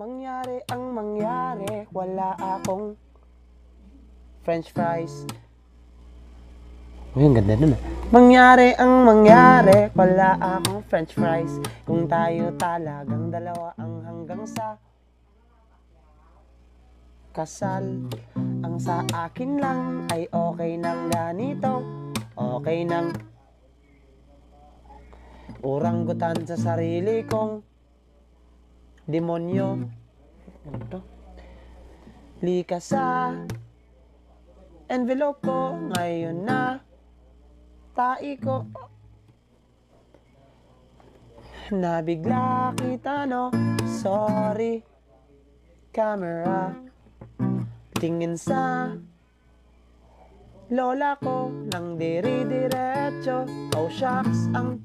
Mangyari ang mangyari, wala akong French fries. Uy, ang ganda nun ah. Mangyari ang mangyari, wala akong French fries. Kung tayo talagang dalawa ang hanggang sa kasal. Ang sa akin lang ay okay nang ganito. Okay nang oranggutan sa sarili kong demonyo. Ano to? Lika sa envelope ko ngayon na tai ko. Nabigla kita no, sorry camera. Tingin sa lola ko lang diri-diretso. Oh shucks, ang